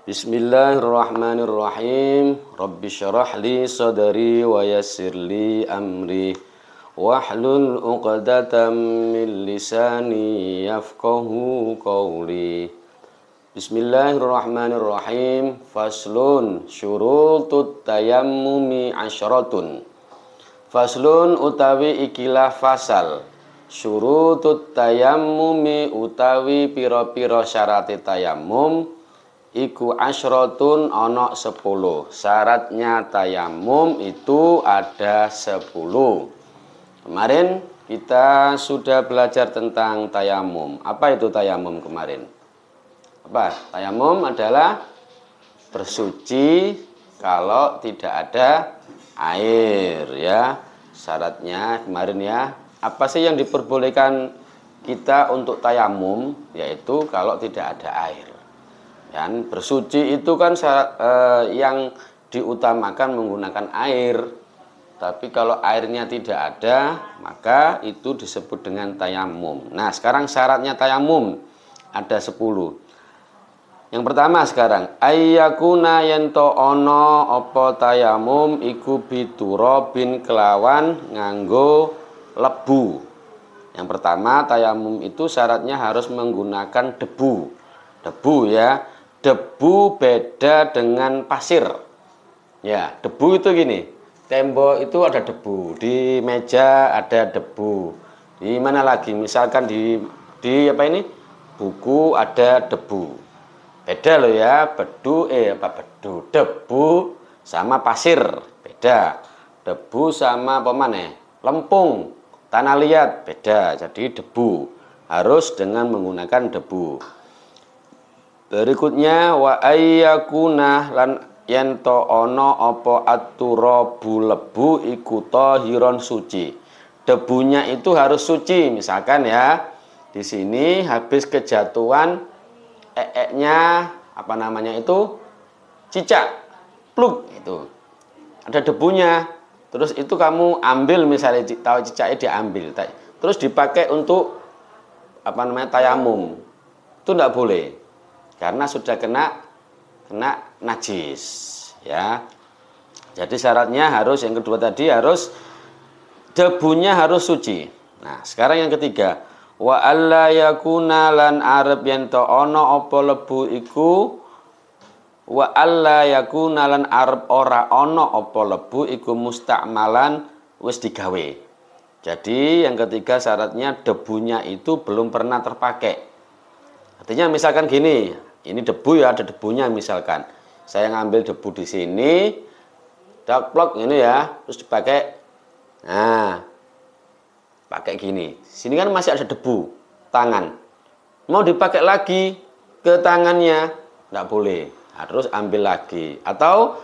Bismillahirrahmanirrahim. Rabbi syrah li sadri wa yassir li amri wahlul 'uqdatam min lisani yafqahu qawli. Bismillahirrahmanirrahim. Faslun syurutut tayammumi asyaratun. Faslun utawi ikilah fasal. Syurutut tayammumi utawi pira-pira syarate tayammum iku asyrotun ono 10. Syaratnya tayamum itu ada 10. Kemarin kita sudah belajar tentang tayamum. Apa itu tayamum kemarin? Apa? Tayamum adalah bersuci kalau tidak ada air, ya. Syaratnya kemarin, ya. Apa sih yang diperbolehkan kita untuk tayamum? Yaitu kalau tidak ada air. Dan bersuci itu kan syarat, yang diutamakan menggunakan air. Tapi kalau airnya tidak ada, maka itu disebut dengan tayamum. Nah, sekarang syaratnya tayamum ada 10. Yang pertama sekarang, ayyakuna yento ono opo tayamum iku biturobin kelawan nganggo lebu. Yang pertama, tayamum itu syaratnya harus menggunakan debu. Debu, ya. Debu beda dengan pasir. Ya, debu itu gini. Tembok itu ada debu, di meja ada debu. Di mana lagi? Misalkan di apa ini? Buku ada debu. Beda loh, ya. Debu sama pasir beda. Debu sama apa mana? Lempung, tanah liat beda. Jadi debu harus dengan menggunakan debu. Berikutnya wa ayyakuna lan yento ono opo aturabu lebu iku tahiron suci. Debunya itu harus suci. Misalkan, ya, di sini habis kejatuhan apa namanya itu, cicak, pluk itu. Ada debunya. Terus itu kamu ambil, misalnya tahu cicaknya diambil, terus dipakai untuk apa namanya tayamum. Itu tidak boleh. Karena sudah kena najis, ya. Jadi syaratnya harus, yang kedua tadi, harus debunya harus suci. Nah, sekarang yang ketiga, wa alla yakuna lan arep yen to ana apa lebu iku, wa alla yakuna lan arep ora ana apa lebu iku mustakmalan wis digawe. Jadi yang ketiga syaratnya debunya itu belum pernah terpakai. Artinya misalkan gini, ini debu, ya, ada debunya. Misalkan saya ngambil debu di sini, daplok ini, ya, terus dipakai. Nah, pakai gini. Sini kan masih ada debu tangan. Mau dipakai lagi ke tangannya, enggak boleh. Harus ambil lagi. Atau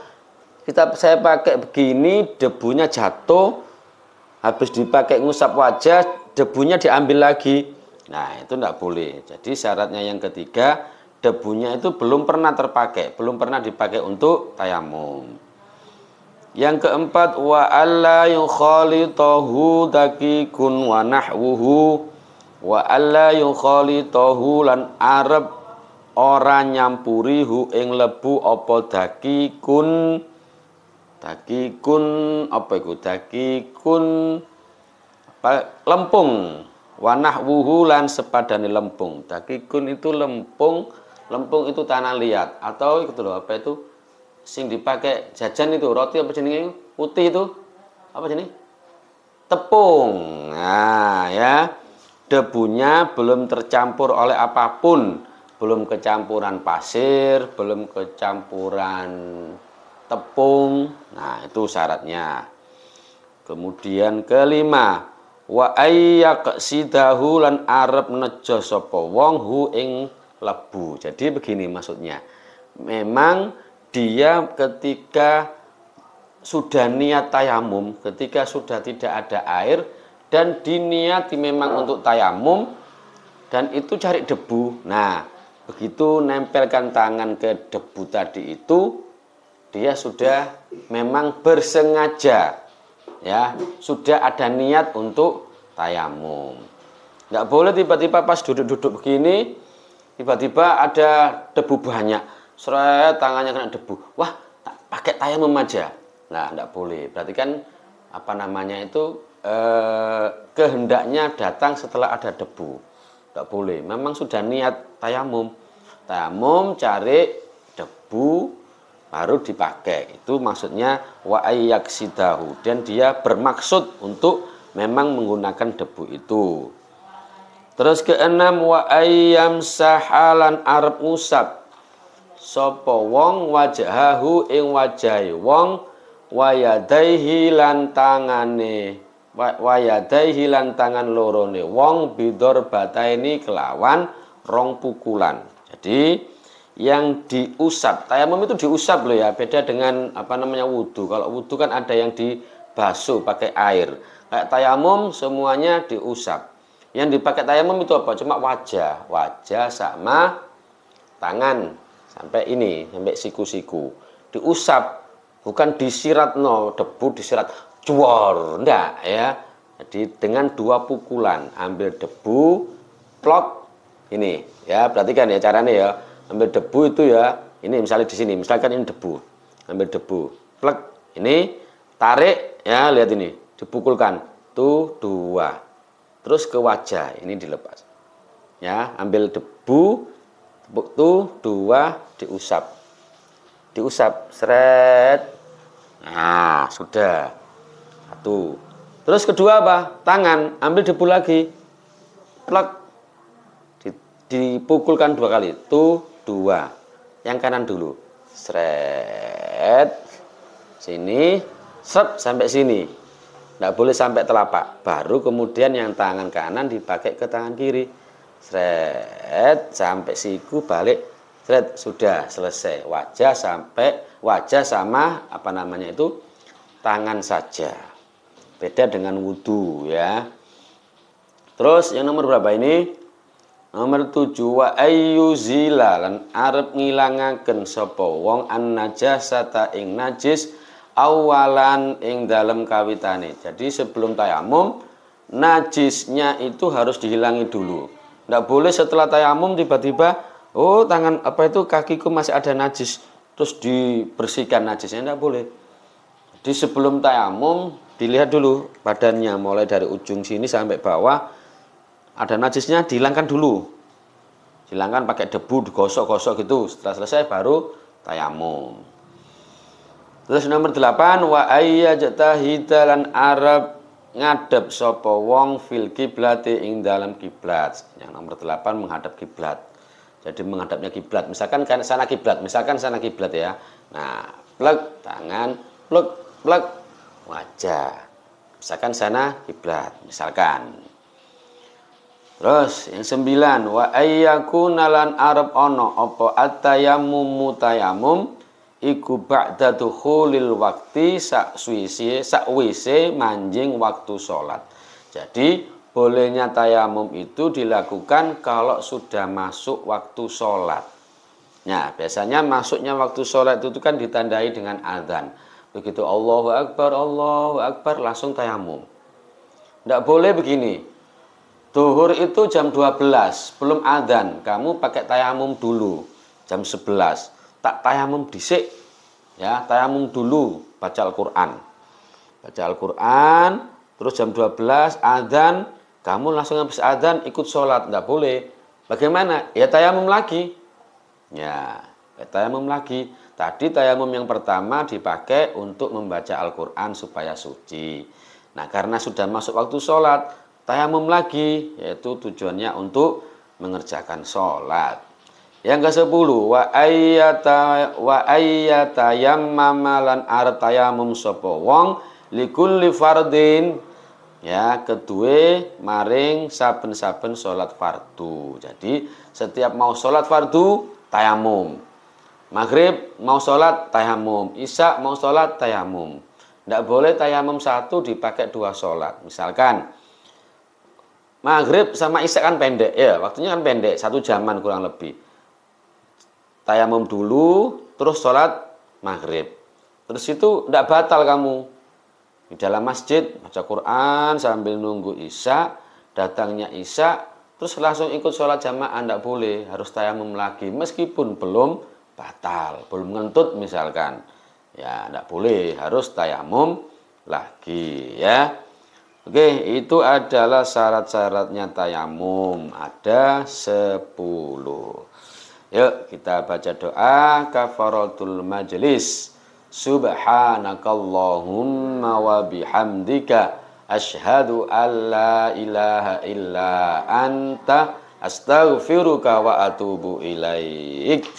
saya pakai begini, debunya jatuh, habis dipakai ngusap wajah, debunya diambil lagi. Nah, itu enggak boleh. Jadi syaratnya yang ketiga, debunya itu belum pernah terpakai, belum pernah dipakai untuk tayamum. Yang keempat, wa alla yukhalitahu dakikun wa nahwuhu, wa alla yukhalitahu lan arep ora nyampuri hu ing lebu apa dakikun apa iku? Dakikun apa, lempung, wa nahwuhu lan sepadane lempung. Dakikun itu lempung itu tanah liat, atau gitu loh, apa itu sing dipakai jajan itu, roti apa jenenge putih itu, apa jenis? Tepung. Nah, ya, debunya belum tercampur oleh apapun, belum kecampuran pasir, belum kecampuran tepung. Nah, itu syaratnya. Kemudian kelima, wa ayyaqsidahu lan arep nejo sapa wong hu ing lebu. Jadi begini maksudnya. Memang dia ketika sudah niat tayamum, ketika sudah tidak ada air dan diniati memang untuk tayamum, dan itu cari debu. Nah, begitu nempelkan tangan ke debu tadi itu, dia sudah memang bersengaja, ya, sudah ada niat untuk tayamum. Nggak boleh tiba-tiba pas duduk-duduk begini, tiba-tiba ada debu banyak. seret tangannya kena debu. Wah, pakai tayamum aja. Nah, enggak boleh. Berarti kan apa namanya itu kehendaknya datang setelah ada debu. Enggak boleh. Memang sudah niat tayamum. Tayamum cari debu baru dipakai. Itu maksudnya wa ayyaksidahu, dan dia bermaksud untuk memang menggunakan debu itu. Terus keenam wa ayyam sahalan arab ngusap sapa wong wajahahu ing wajahe wong wayadaihi lan tangane wayadaihi lan tangan lorone wong bidor bataini kelawan rong pukulan. Jadi yang diusap, tayamum itu diusap loh ya, beda dengan apa namanya wudu. Kalau wudu kan ada yang dibasuh pakai air. Kayak tayamum semuanya diusap. Yang dipakai tayamum itu apa? Cuma wajah sama tangan sampai ini, sampai siku-siku. Diusap, bukan disirat no, debu disirat cuor, enggak ya. Jadi dengan 2 pukulan, ambil debu, plok ini ya, perhatikan ya caranya ya. Ambil debu itu ya, ini misalnya di sini, misalkan ini debu, ambil debu, plek, ini tarik ya, lihat ini, dipukulkan, tuh 2, terus ke wajah, ini dilepas, ya, ambil debu, tuh 2, diusap, seret, nah sudah, 1, terus kedua apa? Tangan, ambil debu lagi, plek, dipukulkan 2 kali, tuh 2, yang kanan dulu, seret, sini, seret sampai sini, nggak boleh sampai telapak, baru kemudian yang tangan kanan dipakai ke tangan kiri, seret sampai siku, balik, seret, sudah selesai. Wajah sama apa namanya itu tangan saja, beda dengan wudu ya. Terus yang nomor berapa ini? Nomor 7 wa ayyuzila lan arep ngilangaken sapa wong an najasata ing najis awalan ing dalem kawitane. Jadi sebelum tayamum najisnya itu harus dihilangi dulu. Nggak boleh setelah tayamum tiba-tiba oh tangan apa itu kakiku masih ada najis terus dibersihkan najisnya, nggak boleh. Jadi sebelum tayamum dilihat dulu badannya mulai dari ujung sini sampai bawah ada najisnya, dihilangkan dulu. Hilangkan pakai debu, digosok-gosok gitu. Setelah selesai baru tayamum. Terus nomor 8 wa ayyajtahida lan arab ngadep sapa wong fil kiblati ing dalam kiblat. Yang nomor 8 menghadap kiblat. Jadi menghadapnya kiblat. Misalkan kan sana kiblat, ya. Nah, plek tangan, plek wajah. Misalkan sana kiblat, misalkan. Terus yang 9 wa ayyakuna lan arab ono apa at-tayammum tayamum iku ba'da dukhulil waqti sakwise manjing waktu sholat. Jadi bolehnya tayamum itu dilakukan kalau sudah masuk waktu sholat. Nah biasanya masuknya waktu sholat itu kan ditandai dengan azan. Begitu Allahu Akbar langsung tayamum. Tidak boleh begini. Duhur itu jam 12, belum adzan, kamu pakai tayamum dulu, jam 11, tak tayamum disik, ya, tayamum dulu, baca Al-Quran, terus jam 12, adzan, kamu langsung habis adzan, ikut sholat, nggak boleh. Bagaimana? Ya tayamum lagi, tadi tayamum yang pertama dipakai untuk membaca Al-Quran supaya suci. Nah, karena sudah masuk waktu sholat, tayamum lagi, yaitu tujuannya untuk mengerjakan sholat. Yang ke-10 wa ayyata yammamalan artayamum sapa wong likulli fardin, ya, kedue maring saben-saben sholat fardu. Jadi setiap mau sholat fardu tayamum, maghrib mau sholat tayamum, isya mau sholat tayamum. Tidak boleh tayamum satu dipakai 2 sholat. Misalkan maghrib sama isya kan pendek, ya waktunya kan pendek, 1 jaman kurang lebih. Tayamum dulu, terus sholat maghrib. Terus itu tidak batal kamu di dalam masjid baca Quran sambil nunggu isya, datangnya isya, terus langsung ikut sholat jamaah, tidak boleh, harus tayamum lagi meskipun belum batal. Belum ngentut misalkan, ya tidak boleh, harus tayamum lagi ya. Oke, itu adalah syarat-syaratnya tayamum, ada 10. Yuk kita baca doa kafaratul majlis. Subhanakallahumma wa bihamdika asyhadu an la ilaha illa anta astaghfiruka wa atubu ilaik.